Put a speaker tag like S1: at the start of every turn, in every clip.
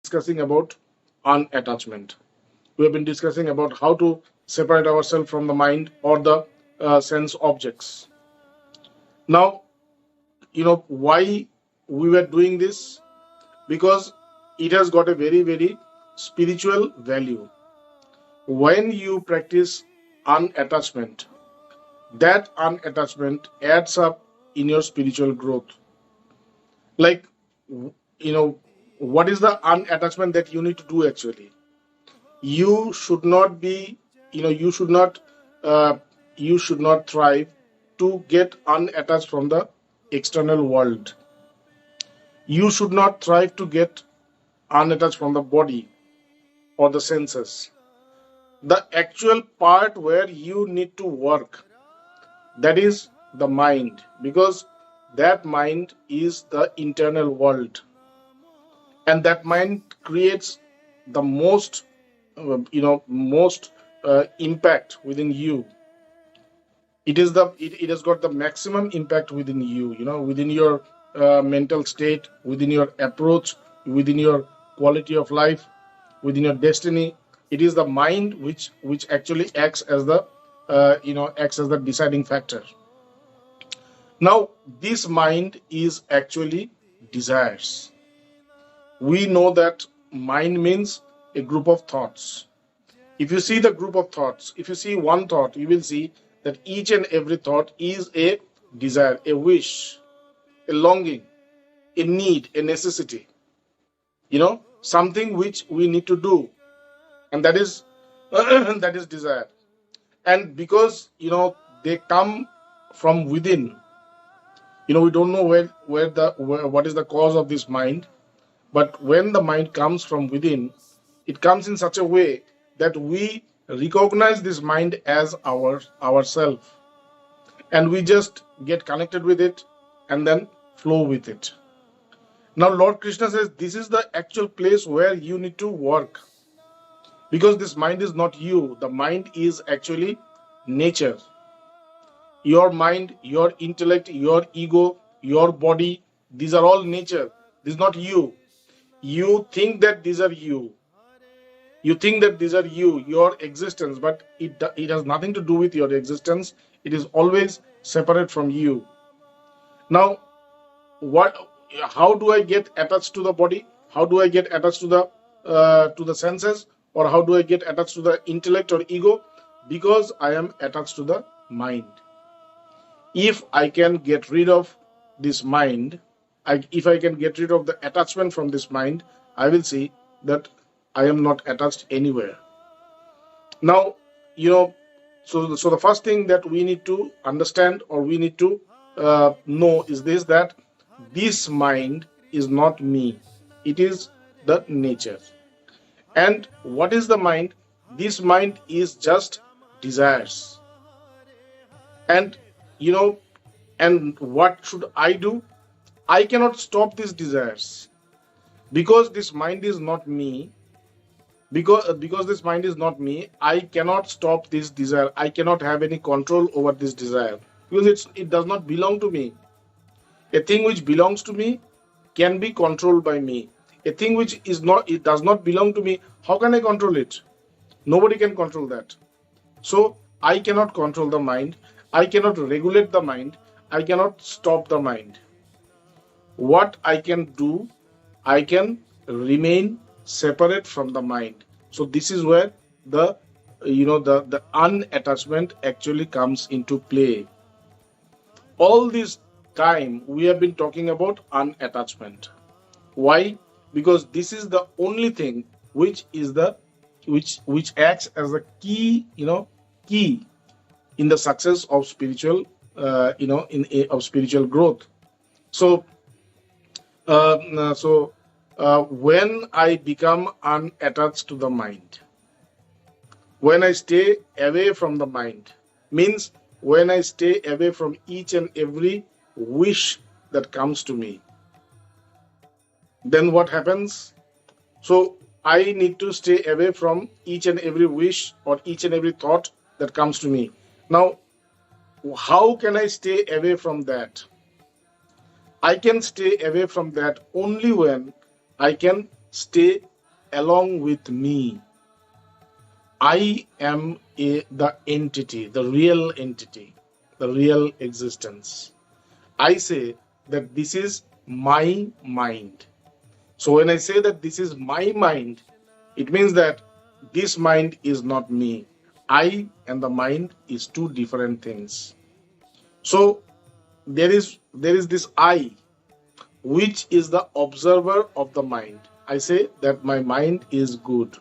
S1: discussing about unattachment. We have been discussing about how to separate ourselves from the mind or the sense objects. Now, why we were doing this? Because it has got a very, very spiritual value. When you practice unattachment, that unattachment adds up in your spiritual growth. Like, what is the unattachment that you need to do actually? You should not be, you should not, uh, you should not thrive to get unattached from the external world. You should not thrive to get unattached from the body or the senses. The actual part where you need to work, that is the mind, because that mind is the internal world, and that mind creates the most impact within you. It has got the maximum impact within you, within your mental state, within your approach, within your quality of life, within your destiny. It is the mind which actually acts as the deciding factor. Now this mind is actually desires. We know that mind means a group of thoughts. If you see the group of thoughts, if you see one thought, you will see that each and every thought is a desire, a wish, a longing, a need, a necessity, something which we need to do, and that is that is desire. And because they come from within, we don't know what is the cause of this mind, but when the mind comes from within, it comes in such a way that we recognize this mind as ourself, and we just get connected with it and then flow with it. Now Lord Krishna says this is the actual place where you need to work, because this mind is not you. The mind is actually nature. Your mind, your intellect, your ego, your body, these are all nature. This is not you. You think that these are you. You think that these are you, your existence, but it has nothing to do with your existence. It is always separate from you. Now, how do I get attached to the body? How do I get attached to the senses? Or how do I get attached to the intellect or ego? Because I am attached to the mind. If I can get rid of this mind, if I can get rid of the attachment from this mind, I will see that I am not attached anywhere. Now, so the first thing that we need to understand, or we need to know, is this: that this mind is not me. It is the nature. And what is the mind? This mind is just desires. And and what should I do? I cannot stop these desires, because this mind is not me. Because this mind is not me, I cannot stop this desire. I cannot have any control over this desire, because it does not belong to me. A thing which belongs to me can be controlled by me. A thing which it does not belong to me, how can I control it? Nobody can control that. So I cannot control the mind. I cannot regulate the mind. I cannot stop the mind. What I can do, I can remain separate from the mind. So this is where the unattachment actually comes into play. All this time we have been talking about unattachment. Why? Because this is the only thing which acts as the key in the success of spiritual of spiritual growth. So when I become unattached to the mind, when I stay away from the mind, means when I stay away from each and every wish that comes to me, then what happens? So I need to stay away from each and every wish or each and every thought that comes to me. Now, how can I stay away from that? I can stay away from that only when I can stay along with me. I am the entity, the real entity, the real existence. I say that this is my mind. So when I say that this is my mind, it means that this mind is not me. I and the mind is two different things. So there is this I, which is the observer of the mind. I say that my mind is good.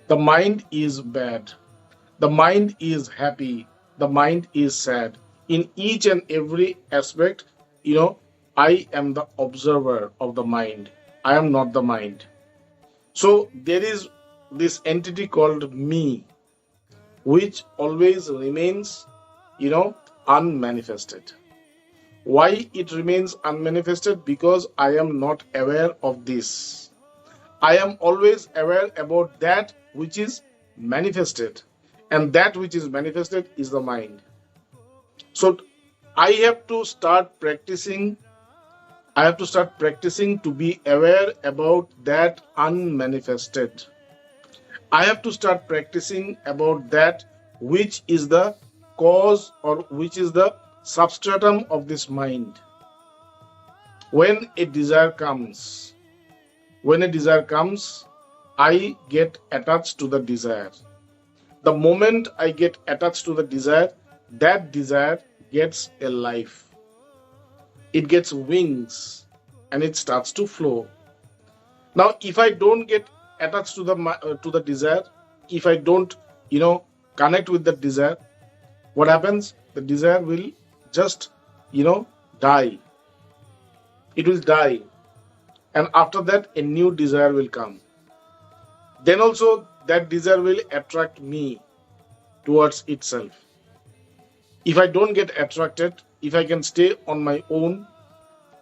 S1: The mind is bad. The mind is happy. The mind is sad. In each and every aspect, I am the observer of the mind. I am not the mind. So there is this entity called me, which always remains, unmanifested. Why it remains unmanifested? Because I am not aware of this. I am always aware about that which is manifested, and that which is manifested is the mind. So I have to start practicing. I have to start practicing to be aware about that unmanifested. I have to start practicing about that which is the cause or which is the substratum of this mind. When a desire comes, I get attached to the desire. The moment I get attached to the desire, that desire gets a life. It gets wings and it starts to flow. Now, if I don't get attached to the desire, if I don't, connect with the desire, what happens? The desire will just, die. It will die. And after that, a new desire will come. Then also that desire will attract me towards itself. If I don't get attracted, if I can stay on my own,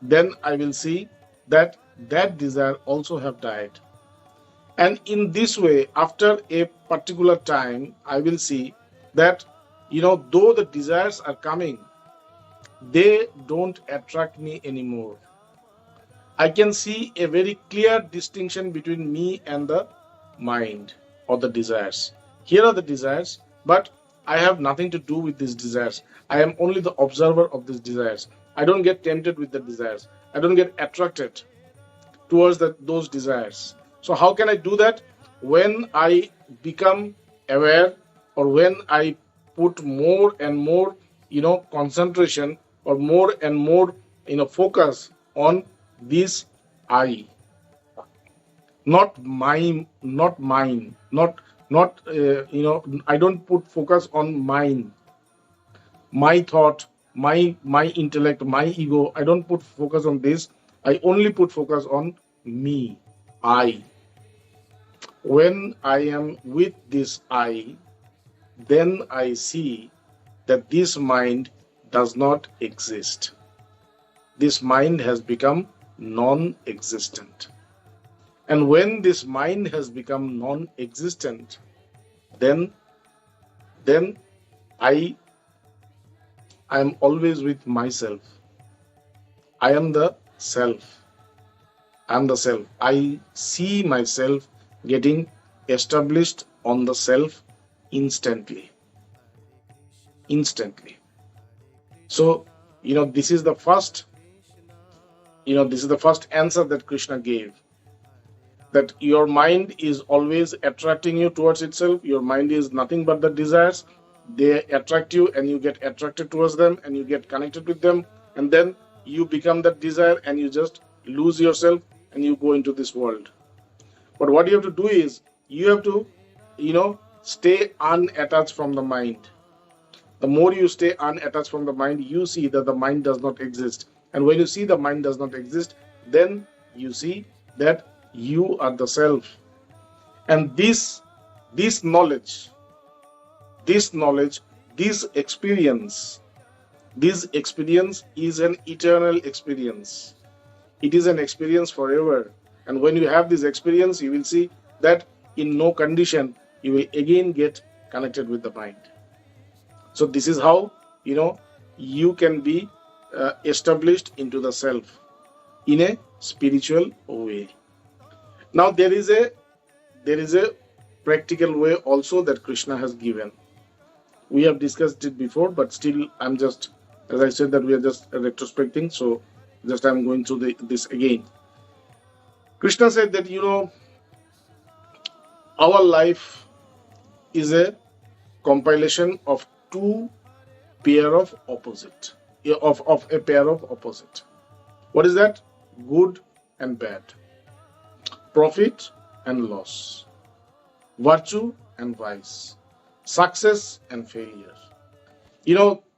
S1: then I will see that desire also have died. And in this way, after a particular time, I will see that, though the desires are coming, they don't attract me anymore. I can see a very clear distinction between me and the mind or the desires. Here are the desires, but I have nothing to do with these desires. I am only the observer of these desires. I don't get tempted with the desires. I don't get attracted towards those desires. So how can I do that? When I become aware, or when I put more and more, concentration, or more and more, focus on this I. Not mine, I don't put focus on mine, my thought, my intellect, my ego. I don't put focus on this. I only put focus on me, I. When I am with this I, then I see that this mind does not exist. This mind has become non-existent. And when this mind has become non-existent, then I am always with myself. I am the self. I am the self. I see myself getting established on the self instantly. So, this is the first answer that Krishna gave. That your mind is always attracting you towards itself. Your mind is nothing but the desires. They attract you and you get attracted towards them and you get connected with them. And then you become that desire and you just lose yourself and you go into this world. But what you have to do is, you have to, stay unattached from the mind. The more you stay unattached from the mind, you see that the mind does not exist. And when you see the mind does not exist, then you see that you are the self. And this knowledge, this experience is an eternal experience. It is an experience forever. And when you have this experience, you will see that in no condition you will again get connected with the mind. So this is how you can be established into the self in a spiritual way. Now there is a there is a practical way also that Krishna has given. We have discussed it before, but still, I'm just, as I said, that we are just retrospecting. So, just I'm going through this again. Krishna said that, our life is a compilation of two pair of opposite, of a pair of opposite. What is that? Good and bad, profit and loss, virtue and vice, success and failure.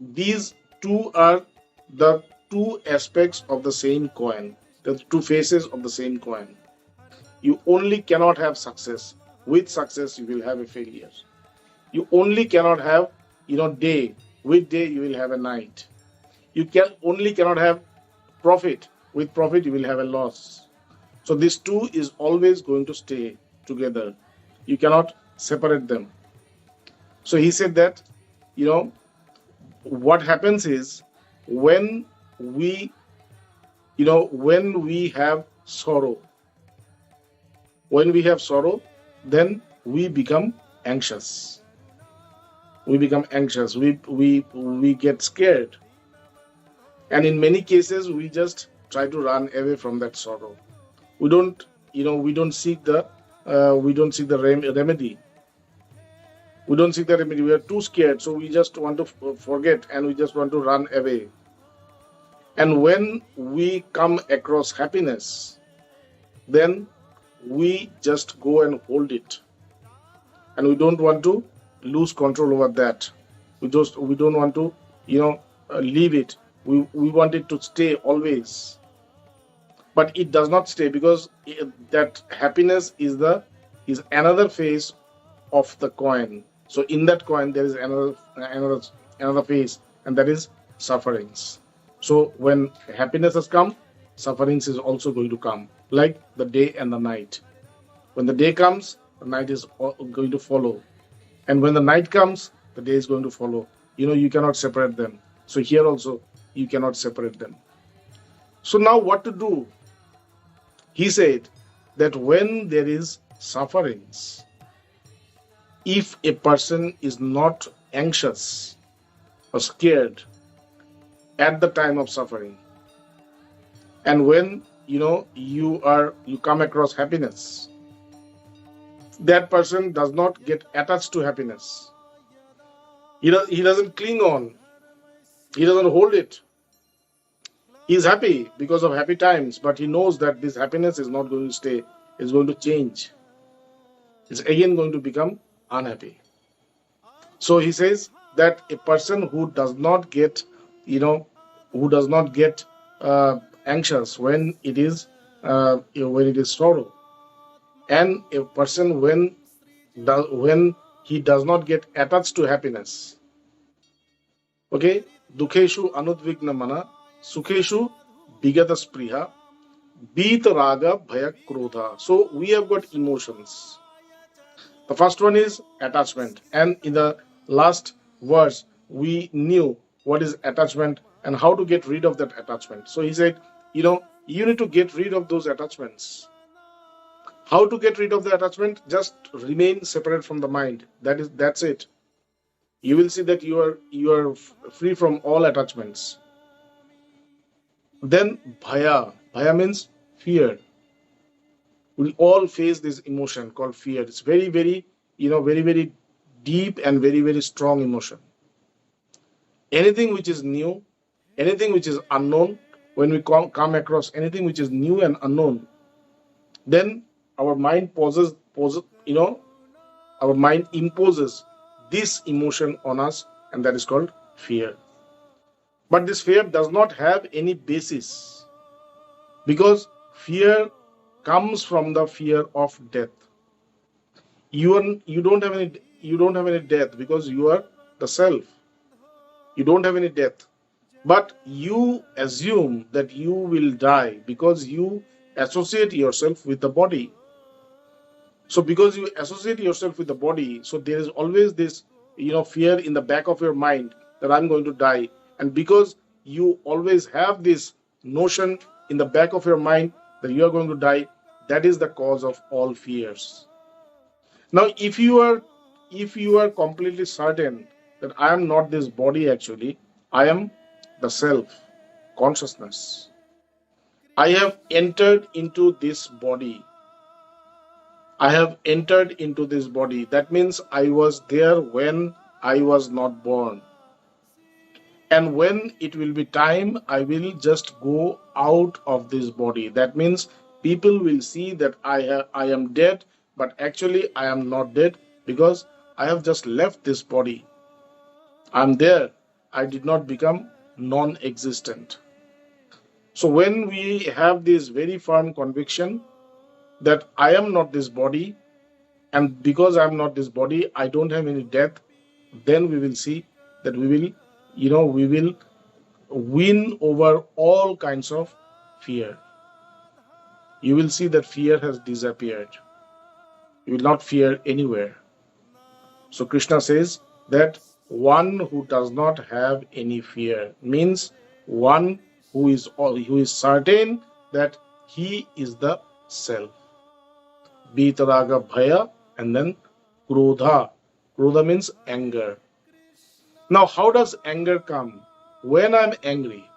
S1: These two are the two aspects of the same coin, the two faces of the same coin. You only cannot have success. With success, you will have a failure. You only cannot have, day. With day, you will have a night. You cannot have profit. With profit, you will have a loss. So this two is always going to stay together. You cannot separate them. So he said that, what happens is when we have sorrow, then we become anxious. We get scared. And in many cases, we just try to run away from that sorrow. We don't seek the remedy. We don't seek the remedy. We are too scared, so we just want to forget and we just want to run away. And when we come across happiness, then we just go and hold it. And we don't want to lose control over that. We don't want to, leave it. We want it to stay always. But it does not stay, because that happiness is another face of the coin. So in that coin there is another face, and that is sufferings. So when happiness has come, sufferings is also going to come, like the day and the night. When the day comes, the night is going to follow, and when the night comes, the day is going to follow. You cannot separate them. So here also you cannot separate them. So now what to do? He said that when there is sufferings, if a person is not anxious or scared at the time of suffering, and when you come across happiness, that person does not get attached to happiness. He doesn't cling on. He doesn't hold it. He's happy because of happy times, but he knows that this happiness is not going to stay. It's going to change. It's again going to become unhappy. So he says that a person who does not get anxious when it is sorrow, and a person when he does not get attached to happiness. Okay, dukheshu anudvigna mana, sukheshu bigata spriha, beat raga bhaya krodha. So we have got emotions. The first one is attachment, and in the last verse we knew what is attachment and how to get rid of that attachment. So he said, you need to get rid of those attachments. How to get rid of the attachment? Just remain separate from the mind. That's it. You will see that you are free from all attachments. Then bhaya. Bhaya means fear. We all face this emotion called fear. It's very, very, very, very deep and very, very strong emotion. Anything which is new, anything which is unknown, when we come across anything which is new and unknown, then our mind our mind imposes this emotion on us, and that is called fear. But this fear does not have any basis, because fear comes from the fear of death. You don't have any death because you are the self. You don't have any death, but you assume that you will die because you associate yourself with the body. So because you associate yourself with the body, so there is always this fear in the back of your mind that I'm going to die. And because you always have this notion in the back of your mind that you are going to die, that is the cause of all fears. Now, if you are completely certain that I am not this body actually, I am the self, consciousness. I have entered into this body. I have entered into this body. That means I was there when I was not born. And when it will be time, I will just go out of this body. That means people will see that I am dead, but actually I am not dead because I have just left this body. I'm there. I did not become non existent. So when we have this very firm conviction that I am not this body, and because I'm not this body, I don't have any death, then we will see that we will win over all kinds of fear. You will see that fear has disappeared. You will not fear anywhere. So Krishna says that one who does not have any fear means one who is certain that he is the self. Vitaraga bhaya and then krodha. Krodha means anger. Now, how does anger come? When I'm angry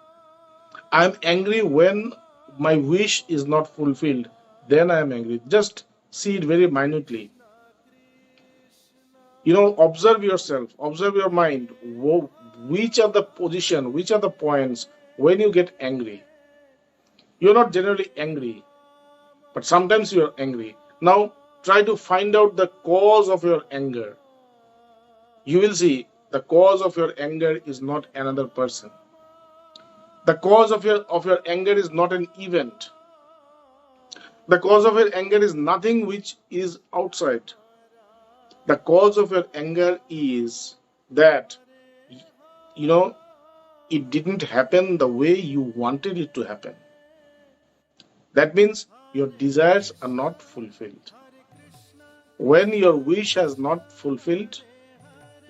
S1: when my wish is not fulfilled. Then I am angry. Just see it very minutely. Observe yourself, observe your mind. Which are the position, which are the points when you get angry? You're not generally angry, but sometimes you are angry. Now, try to find out the cause of your anger. You will see the cause of your anger is not another person. The cause of your anger is not an event. The cause of your anger is nothing which is outside. The cause of your anger is that it didn't happen the way you wanted it to happen. That means your desires are not fulfilled. When your wish has not fulfilled,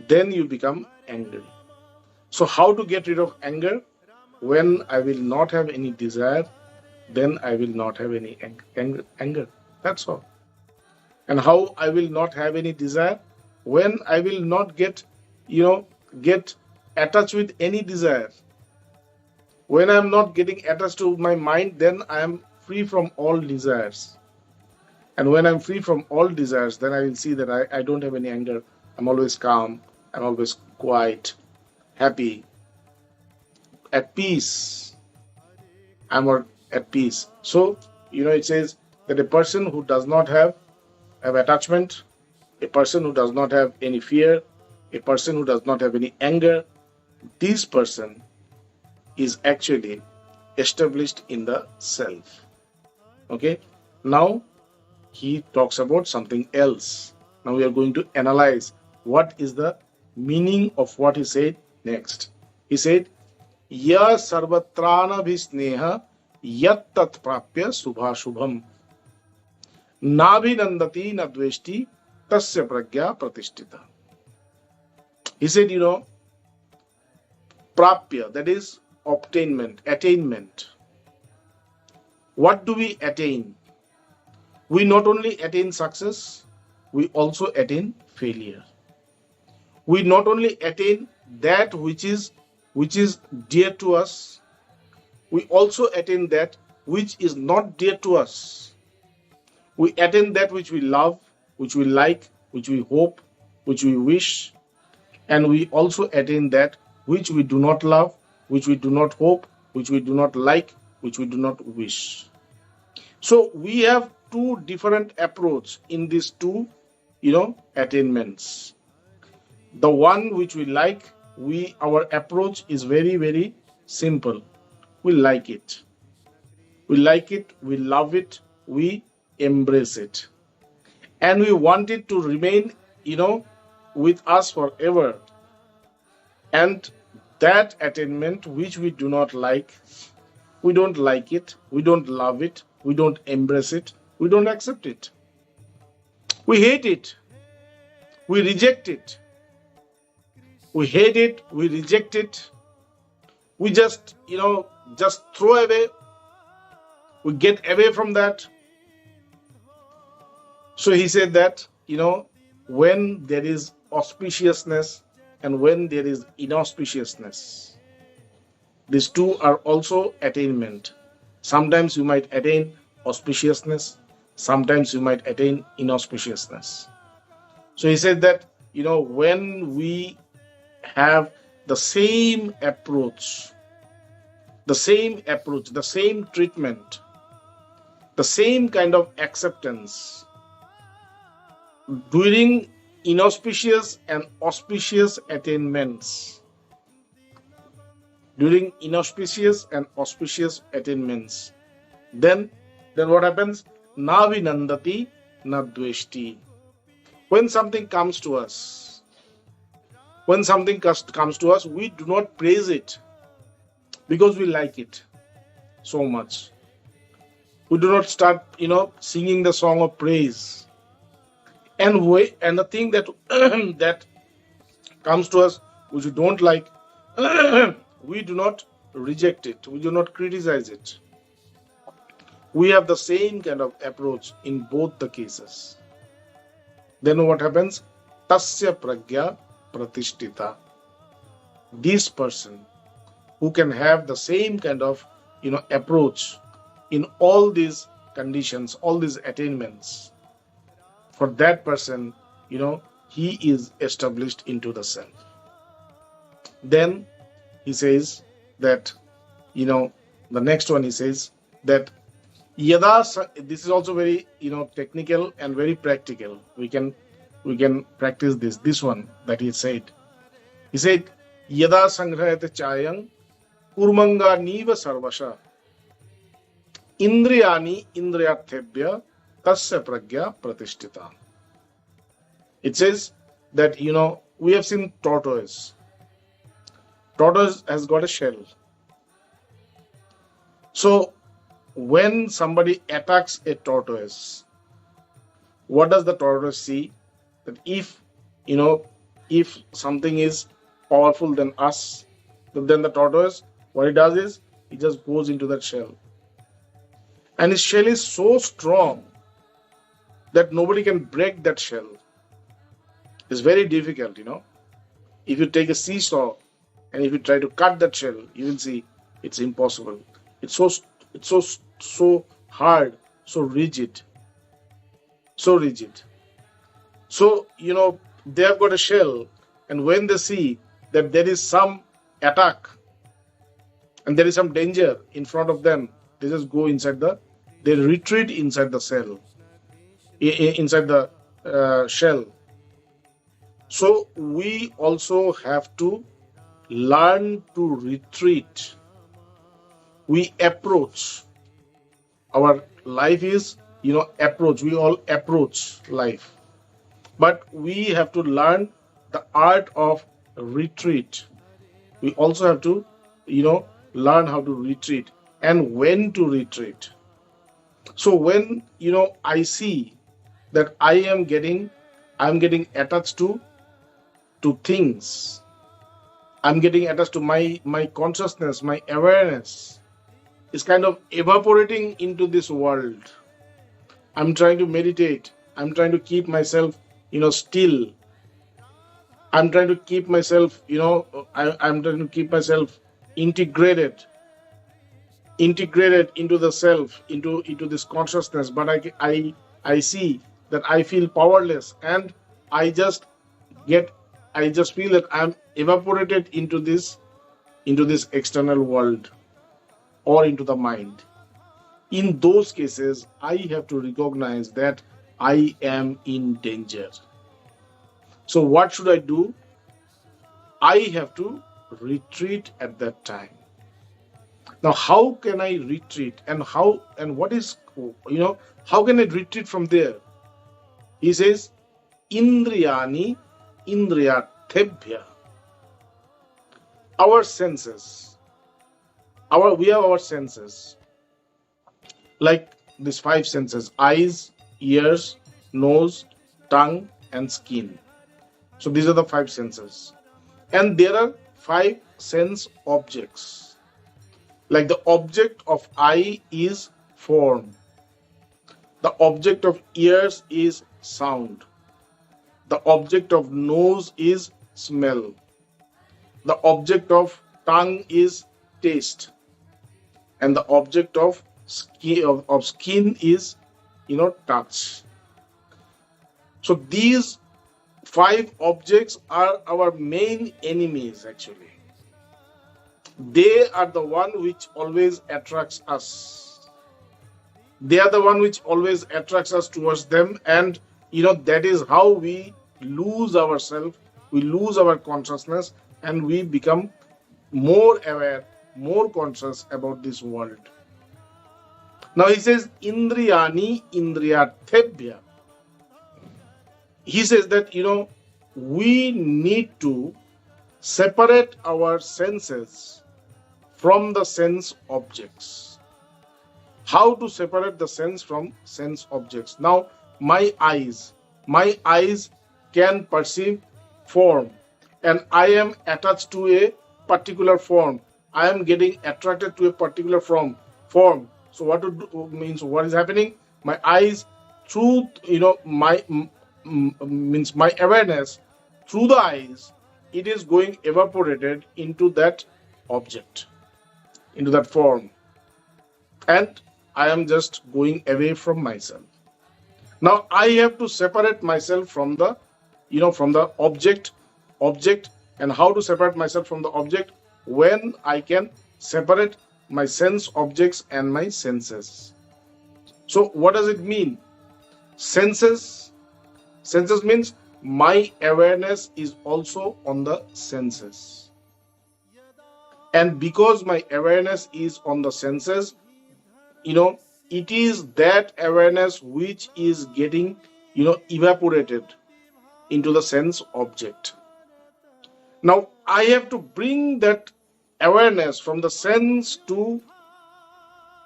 S1: then you become angry. So how to get rid of anger? When I will not have any desire, then I will not have any anger. That's all. And how I will not have any desire? When I will not get attached with any desire. When I am not getting attached to my mind, then I am free from all desires. And when I'm free from all desires, then I will see that I don't have any anger. I'm always calm. I'm always quiet, happy, at peace. I'm at peace. So, it says that a person who does not have attachment, a person who does not have any fear, a person who does not have any anger, this person is actually established in the self. Okay? Now, he talks about something else. Now we are going to analyze what is the meaning of what he said next. He said, Ya sarvatrana bhisneha yat tat prapya subhashubham nabhinandati nadveshti tasya pragya pratishtita. He said, prapya, that is obtainment, attainment. What do we attain? We not only attain success, we also attain failure. We not only attain that which is dear to us, we also attain that which is not dear to us. We attain that which we love, which we like, which we hope, which we wish, and we also attain that which we do not love, which we do not hope, which we do not like, which we do not wish. So we have two different approaches in these two, attainments. The one which we like, our approach is very, very simple. We like it. We like it, we love it, we embrace it. And we want it to remain, with us forever. And that attainment which we do not like, we don't like it, we don't love it, we don't embrace it, we don't accept it. We hate it, we reject it. We hate it, we reject it. We just throw away. We get away from that. So he said that when there is auspiciousness and when there is inauspiciousness. These two are also attainment. Sometimes you might attain auspiciousness, sometimes you might attain inauspiciousness. So he said that, when we have the same approach, the same treatment, the same kind of acceptance during inauspicious and auspicious attainments. During inauspicious and auspicious attainments, then what happens? Na vinandati na dveshti. When something comes to us, we do not praise it because we like it so much. We do not start, singing the song of praise. And the thing that that comes to us which we don't like, we do not reject it. We do not criticize it. We have the same kind of approach in both the cases. Then what happens? Tasya pragya pratishtita. This person who can have the same kind of approach in all these conditions, all these attainments, for that person, he is established into the self. Then he says that, the next one he says that yada, this is also very, technical and very practical. We can practice this one that he said. He said, yada sangrahate chayang kurmanga niva sarvasha indriyani indriyathebhya tasya pragya pratishtita. It says that, we have seen tortoise. Tortoise has got a shell. So when somebody attacks a tortoise, what does the tortoise see? That if something is powerful than us, then the tortoise, what he does is he just goes into that shell. And his shell is so strong that nobody can break that shell. It's very difficult, If you take a seesaw and if you try to cut that shell, you will see it's impossible. It's so hard, so rigid. So, they have got a shell, and when they see that there is some attack and there is some danger in front of them, they just go they retreat inside the cell, inside the shell. So we also have to learn to retreat. We approach. Our life is, approach. We all approach life. But we have to learn the art of retreat. We also have to, learn how to retreat and when to retreat. So when, I see that I'm getting attached to things. I'm getting attached to my consciousness, my awareness is kind of evaporating into this world. I'm trying to meditate. I'm trying to keep myself, still. I'm trying to keep myself, I'm trying to keep myself integrated into the self, into this consciousness. But I see that I feel powerless, and I just feel that I'm evaporated into this external world or into the mind. In those cases, I have to recognize that I am in danger. So what should I do? I have to retreat at that time. Now, how can I retreat, and how can I retreat from there? He says, Indriyani indriyathebhya. Our senses. We have our senses. Like these 5 senses: eyes, ears, nose, tongue, and skin. So these are the 5 senses. And there are 5 sense objects. Like the object of eye is form. The object of ears is sound. The object of nose is smell. The object of tongue is taste. And the object of skin is, touch. So these 5 objects are our main enemies actually. They are the one which always attracts us. They are the one which always attracts us towards them, and that is how we lose ourselves, we lose our consciousness, and we become more aware, more conscious about this world. Now he says Indriyani Indriyathebhya. He says that we need to separate our senses from the sense objects. How to separate the sense from sense objects? Now my eyes can perceive form, and I am attached to a particular form. I am getting attracted to a particular form. So what is happening? My eyes, through my awareness through the eyes, it is going evaporated into that object, into that form, and I am just going away from myself. Now I have to separate myself from the object. And how to separate myself from the object? When I can separate my sense objects and my senses. So what does it mean? Senses means my awareness is also on the senses. And because my awareness is on the senses, it is that awareness which is getting, evaporated into the sense object. Now I have to bring that awareness from the sense to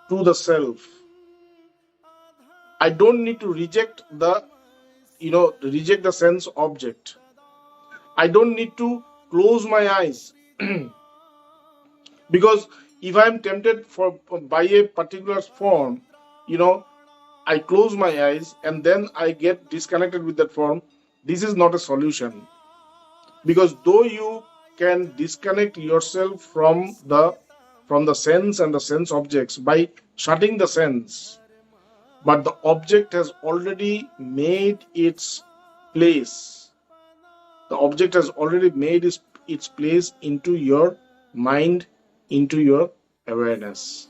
S1: the self. I don't need to reject the sense object. I don't need to close my eyes because if I am tempted by a particular form, I close my eyes and then I get disconnected with that form. This is not a solution, because though you can disconnect yourself from the sense and the sense objects by shutting the sense, but the object has already made its place. The object has already made its place into your mind, into your awareness.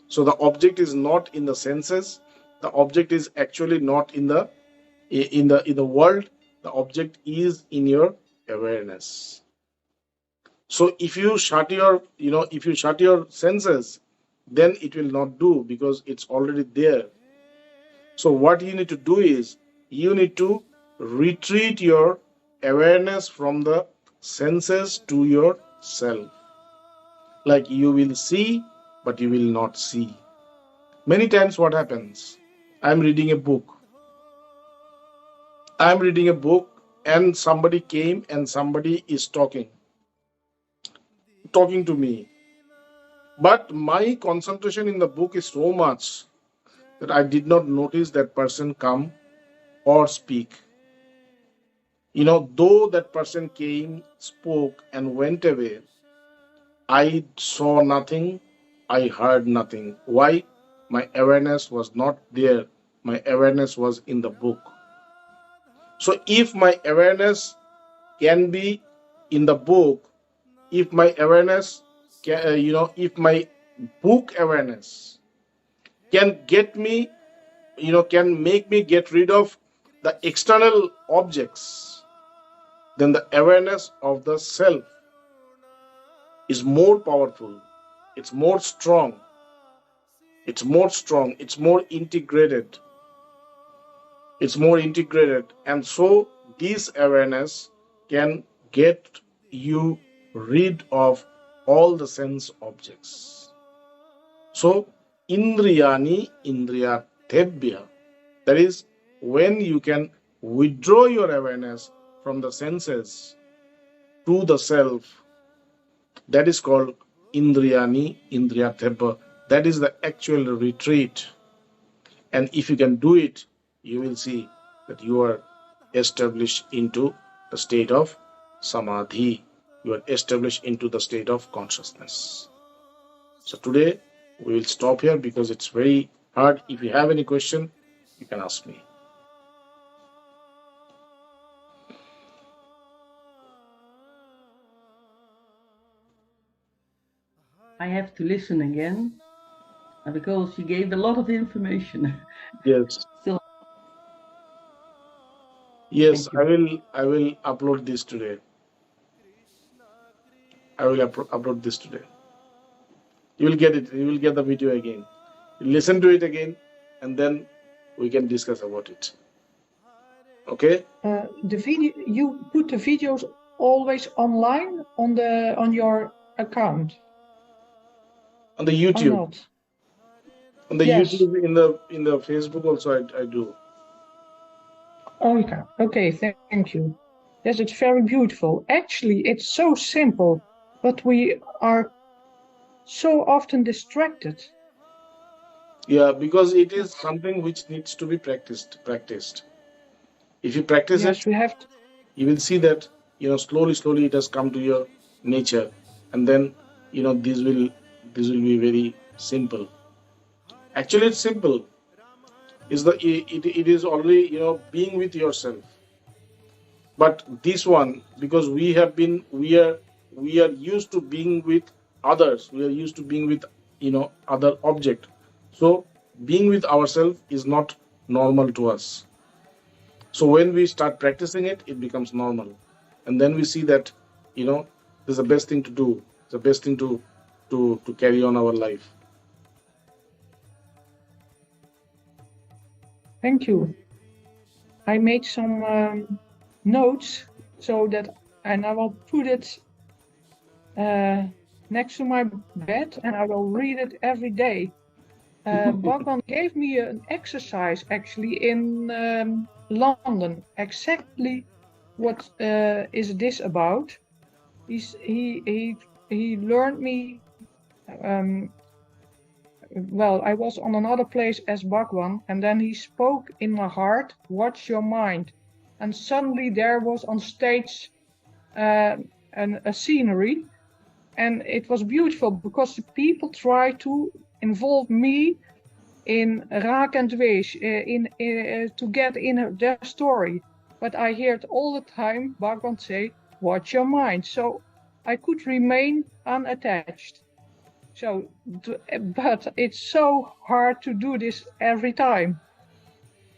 S1: So the object is not in the senses. The object is actually not in the world. The object is in your awareness. So if you shut your senses, then it will not do, because it's already there. So what you need to do is you need to retreat your awareness from the senses to your self. Like you will see, but you will not see. Many times what happens? I'm reading a book and somebody came and somebody is talking to me. But my concentration in the book is so much that I did not notice that person come or speak. Though that person came, spoke, and went away, I saw nothing, I heard nothing. Why? My awareness was not there. My awareness was in the book. So if my awareness can be in the book, if my awareness if my book awareness can make me get rid of the external objects, then the awareness of the self is more powerful, it's more strong, it's more integrated, and so this awareness can get you rid of all the sense objects. So Indriyani Indriyathebhya, that is when you can withdraw your awareness from the senses to the self, that is called Indriyani Indriyathebhya. That is the actual retreat. And if you can do it, you will see that you are established into the state of samadhi. You are established into the state of consciousness. So today we will stop here because it's very hard. If you have any question, you can ask me.
S2: I have to listen again because you gave a lot of information.
S1: Yes.
S2: Still,
S1: Yes,
S2: thank you.
S1: I will upload this today. I will upload this today. You will get it. You will get the video again. Listen to it again, and then we can discuss about it. Okay?
S3: The video, you put the videos always online on your account
S1: On the
S3: or
S1: YouTube.
S3: not?
S1: On the
S3: Yes.
S1: YouTube, in the Facebook also I do.
S3: Oh, yeah. Okay, thank you. Yes, it's very beautiful. Actually, it's so simple, but we are so often distracted.
S1: Yeah, because it is something which needs to be practiced. If you practice
S3: Yes,
S1: it,
S3: we have to.
S1: you will see that slowly it has come to your nature, and then this will be very simple. Actually, it's simple. It is only being with yourself. But this one, because we are used to being with others, we are used to being with other object. So being with ourselves is not normal to us. So when we start practicing it, it becomes normal, and then we see that this is the best thing to do. It's the best thing to carry on our life.
S3: Thank you. I made some notes so that, and I will put it next to my bed, and I will read it every day. Bhagwan gave me an exercise actually in London. Exactly what is this about? He learned me. Well, I was on another place as Bhagwan, and then he spoke in my heart, watch your mind. And suddenly there was on stage a scenery, and it was beautiful because the people try to involve me in raak and dwees, to get in their story. But I heard all the time Bhagwan say, watch your mind. So I could remain unattached. So, but it's so hard to do this every time.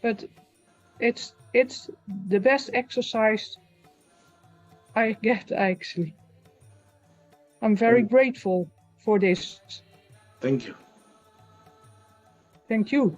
S3: But it's the best exercise I get, actually. I'm very grateful for this.
S1: Thank you.
S3: Thank you.